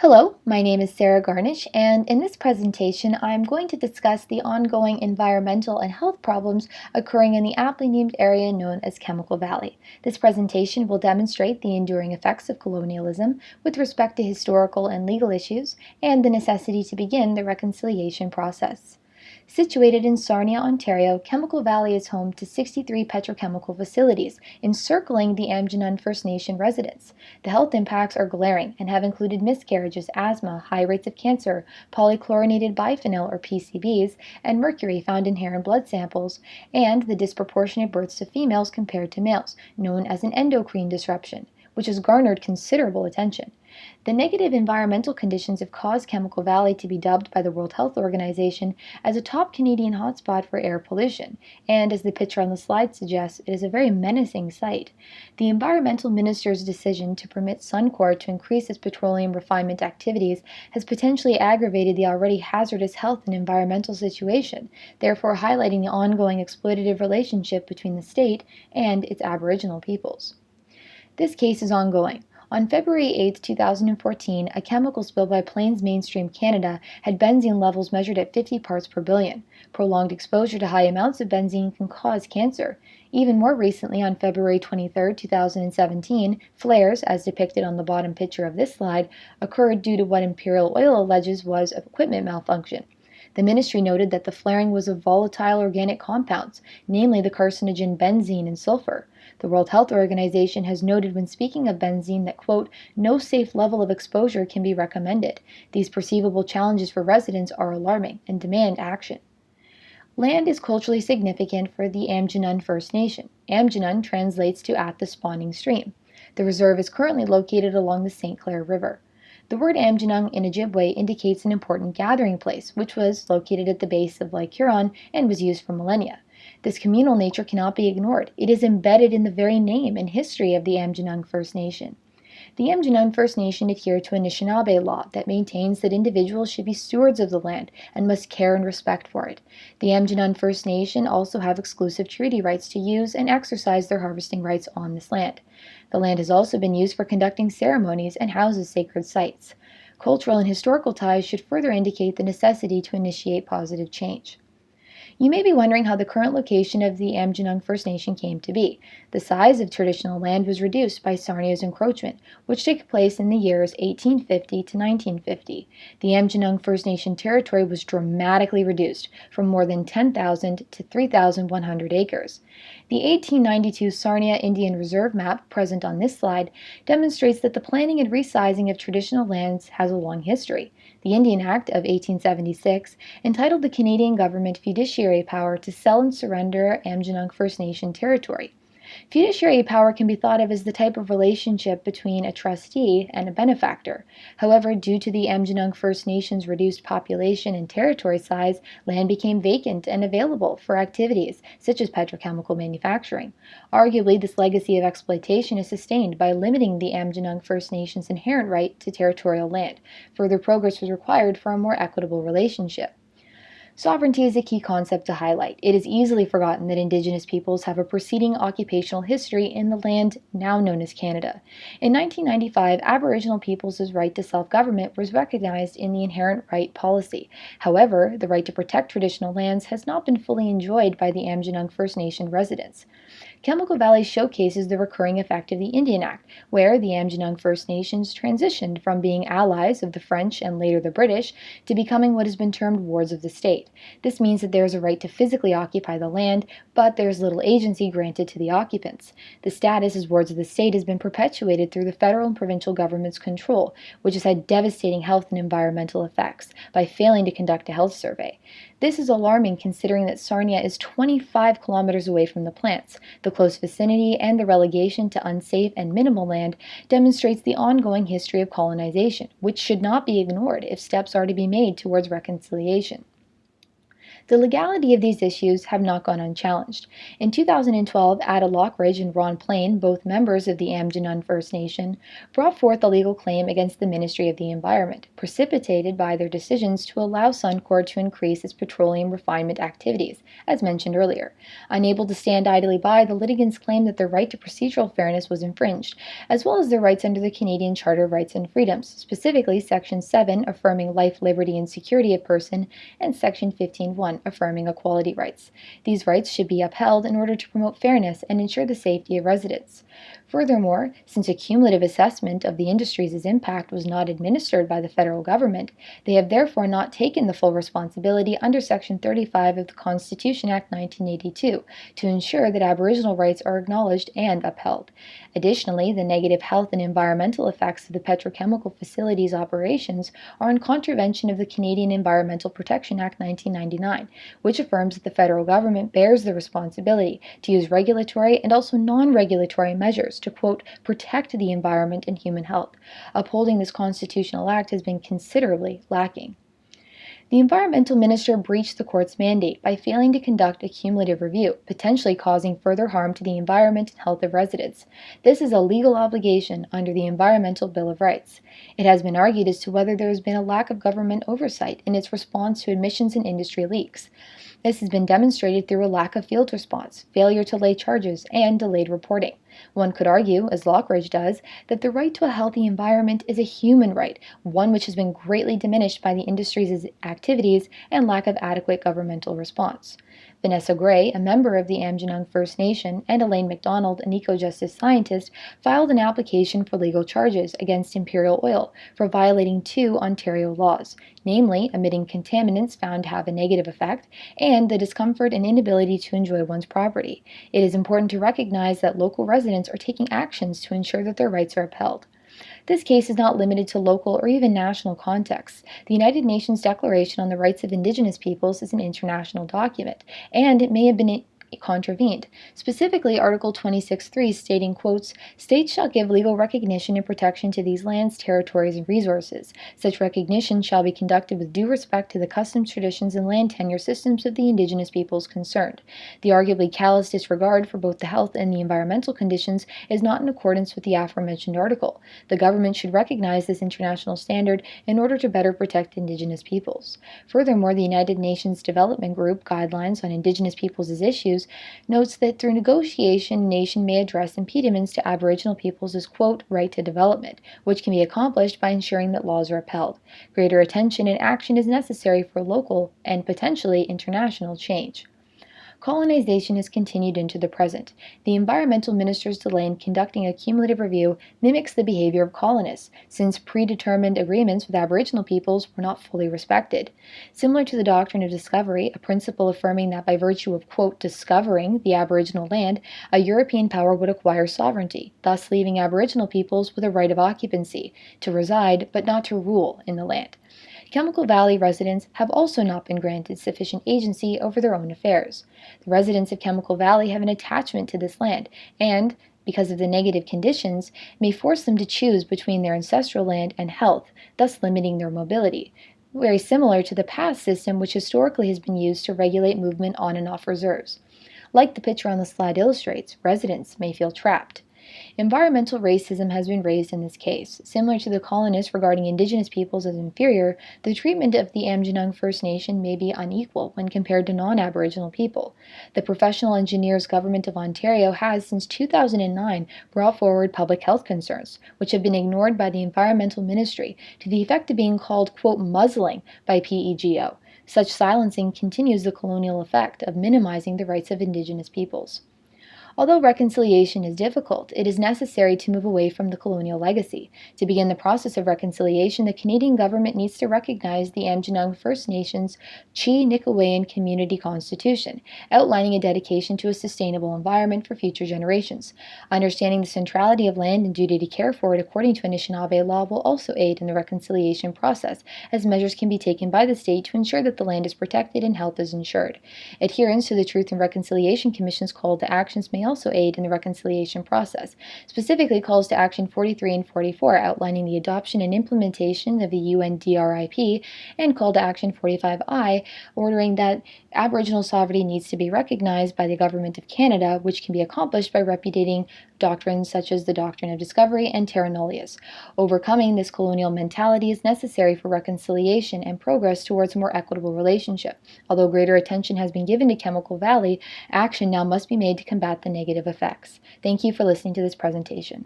Hello, my name is Sarah Garnich, and in this presentation, I'm going to discuss the ongoing environmental and health problems occurring in the aptly named area known as Chemical Valley. This presentation will demonstrate the enduring effects of colonialism with respect to historical and legal issues and the necessity to begin the reconciliation process. Situated in Sarnia, Ontario, Chemical Valley is home to 63 petrochemical facilities encircling the Aamjiwnayn First Nation residents. The health impacts are glaring and have included miscarriages, asthma, high rates of cancer, polychlorinated biphenyl or PCBs, and mercury found in hair and blood samples, and the disproportionate births to females compared to males, known as an endocrine disruption, which has garnered considerable attention. The negative environmental conditions have caused Chemical Valley to be dubbed by the World Health Organization as a top Canadian hotspot for air pollution, and as the picture on the slide suggests, it is a very menacing site. The environmental minister's decision to permit Suncor to increase its petroleum refinement activities has potentially aggravated the already hazardous health and environmental situation, therefore highlighting the ongoing exploitative relationship between the state and its Aboriginal peoples. This case is ongoing. On February 8, 2014, a chemical spill by Plains Mainstream Canada had benzene levels measured at 50 parts per billion. Prolonged exposure to high amounts of benzene can cause cancer. Even more recently, on February 23, 2017, flares, as depicted on the bottom picture of this slide, occurred due to what Imperial Oil alleges was equipment malfunction. The ministry noted that the flaring was of volatile organic compounds, namely the carcinogen benzene and sulfur. The World Health Organization has noted when speaking of benzene that, quote, no safe level of exposure can be recommended. These perceivable challenges for residents are alarming and demand action. Land is culturally significant for the Aamjiwnayn First Nation. Aamjiwnayn translates to at the spawning stream. The reserve is currently located along the St. Clair River. The word Aamjiwnayn in Ojibwe indicates an important gathering place, which was located at the base of Lake Huron and was used for millennia. This communal nature cannot be ignored. It is embedded in the very name and history of the Aamjiwnayn First Nation. The Aamjiwnayn First Nation adhere to Anishinaabe law that maintains that individuals should be stewards of the land and must care and respect for it. The Aamjiwnayn First Nation also have exclusive treaty rights to use and exercise their harvesting rights on this land. The land has also been used for conducting ceremonies and houses sacred sites. Cultural and historical ties should further indicate the necessity to initiate positive change. You may be wondering how the current location of the Aamjiwnayn First Nation came to be. The size of traditional land was reduced by Sarnia's encroachment, which took place in the years 1850 to 1950. The Aamjiwnayn First Nation territory was dramatically reduced from more than 10,000 to 3,100 acres. The 1892 Sarnia Indian Reserve map, present on this slide, demonstrates that the planning and resizing of traditional lands has a long history. The Indian Act of 1876 entitled the Canadian government fiduciary power to sell and surrender Aamjiwnayn First Nation territory. Fiduciary power can be thought of as the type of relationship between a trustee and a benefactor. However, due to the Aamjiwnayn First Nation's reduced population and territory size, land became vacant and available for activities such as petrochemical manufacturing. Arguably, this legacy of exploitation is sustained by limiting the Aamjiwnayn First Nation's inherent right to territorial land. Further progress was required for a more equitable relationship. Sovereignty is a key concept to highlight. It is easily forgotten that Indigenous peoples have a preceding occupational history in the land now known as Canada. In 1995, Aboriginal peoples' right to self-government was recognized in the Inherent Right Policy. However, the right to protect traditional lands has not been fully enjoyed by the Aamjiwnayn First Nation residents. Chemical Valley showcases the recurring effect of the Indian Act, where the Aamjiwnayn First Nations transitioned from being allies of the French and later the British to becoming what has been termed wards of the state. This means that there is a right to physically occupy the land, but there is little agency granted to the occupants. The status as wards of the state has been perpetuated through the federal and provincial government's control, which has had devastating health and environmental effects by failing to conduct a health survey. This is alarming considering that Sarnia is 25 kilometers away from the plants. The close vicinity and the relegation to unsafe and minimal land demonstrates the ongoing history of colonization, which should not be ignored if steps are to be made towards reconciliation. The legality of these issues have not gone unchallenged. In 2012, Ada Lockridge and Ron Plain, both members of the Amjanun First Nation, brought forth a legal claim against the Ministry of the Environment, precipitated by their decisions to allow Suncor to increase its petroleum refinement activities, as mentioned earlier. Unable to stand idly by, the litigants claimed that their right to procedural fairness was infringed, as well as their rights under the Canadian Charter of Rights and Freedoms, specifically Section 7, affirming life, liberty, and security of person, and Section 15.1, affirming equality rights. These rights should be upheld in order to promote fairness and ensure the safety of residents. Furthermore, since a cumulative assessment of the industry's impact was not administered by the federal government, they have therefore not taken the full responsibility under Section 35 of the Constitution Act 1982 to ensure that Aboriginal rights are acknowledged and upheld. Additionally, the negative health and environmental effects of the petrochemical facility's operations are in contravention of the Canadian Environmental Protection Act 1999, which affirms that the federal government bears the responsibility to use regulatory and also non-regulatory measures to, quote, protect the environment and human health. Upholding this constitutional act has been considerably lacking. The environmental minister breached the court's mandate by failing to conduct a cumulative review, potentially causing further harm to the environment and health of residents. This is a legal obligation under the Environmental Bill of Rights. It has been argued as to whether there has been a lack of government oversight in its response to emissions and industry leaks. This has been demonstrated through a lack of field response, failure to lay charges, and delayed reporting. One could argue, as Lockridge does, that the right to a healthy environment is a human right, one which has been greatly diminished by the industry's activities and lack of adequate governmental response. Vanessa Gray, a member of the Amjanung First Nation, and Elaine McDonald, an eco-justice scientist, filed an application for legal charges against Imperial Oil for violating two Ontario laws, namely emitting contaminants found to have a negative effect and the discomfort and inability to enjoy one's property. It is important to recognize that local residents are taking actions to ensure that their rights are upheld. This case is not limited to local or even national contexts. The United Nations Declaration on the Rights of Indigenous Peoples is an international document, and it may have been contravened. Specifically, Article 26.3 stating, quotes, "States shall give legal recognition and protection to these lands, territories, and resources. Such recognition shall be conducted with due respect to the customs, traditions, and land tenure systems of the Indigenous peoples concerned. The arguably callous disregard for both the health and the environmental conditions is not in accordance with the aforementioned article. The government should recognize this international standard in order to better protect Indigenous peoples." Furthermore, the United Nations Development Group Guidelines on Indigenous Peoples' Issues notes that through negotiation, a nation may address impediments to Aboriginal peoples' quote, right to development, which can be accomplished by ensuring that laws are upheld. Greater attention and action is necessary for local and potentially international change. Colonization has continued into the present. The environmental minister's delay in conducting a cumulative review mimics the behavior of colonists, since predetermined agreements with Aboriginal peoples were not fully respected. Similar to the doctrine of discovery, a principle affirming that by virtue of, quote, discovering the Aboriginal land, a European power would acquire sovereignty, thus leaving Aboriginal peoples with a right of occupancy, to reside but not to rule in the land. Chemical Valley residents have also not been granted sufficient agency over their own affairs. The residents of Chemical Valley have an attachment to this land and, because of the negative conditions, may force them to choose between their ancestral land and health, thus limiting their mobility, very similar to the past system which historically has been used to regulate movement on and off reserves. Like the picture on the slide illustrates, residents may feel trapped. Environmental racism has been raised in this case. Similar to the colonists regarding Indigenous peoples as inferior, the treatment of the Amjanung First Nation may be unequal when compared to non-Aboriginal people. The Professional Engineers Government of Ontario has, since 2009, brought forward public health concerns, which have been ignored by the Environmental Ministry, to the effect of being called, quote, muzzling by PEGO. Such silencing continues the colonial effect of minimizing the rights of Indigenous peoples. Although reconciliation is difficult, it is necessary to move away from the colonial legacy. To begin the process of reconciliation, the Canadian government needs to recognize the Amjanung First Nations Chi-Nikawayan Community Constitution, outlining a dedication to a sustainable environment for future generations. Understanding the centrality of land and duty to care for it according to Anishinaabe law will also aid in the reconciliation process, as measures can be taken by the state to ensure that the land is protected and health is ensured. Adherence to the Truth and Reconciliation Commission's call to actions may also aid in the reconciliation process. Specifically, calls to action 43 and 44 outlining the adoption and implementation of the UNDRIP, and call to action 45I ordering that Aboriginal sovereignty needs to be recognized by the Government of Canada, which can be accomplished by repudiating doctrines such as the doctrine of discovery and terra nullius. Overcoming this colonial mentality is necessary for reconciliation and progress towards a more equitable relationship. Although greater attention has been given to Chemical Valley, action now must be made to combat the negative effects. Thank you for listening to this presentation.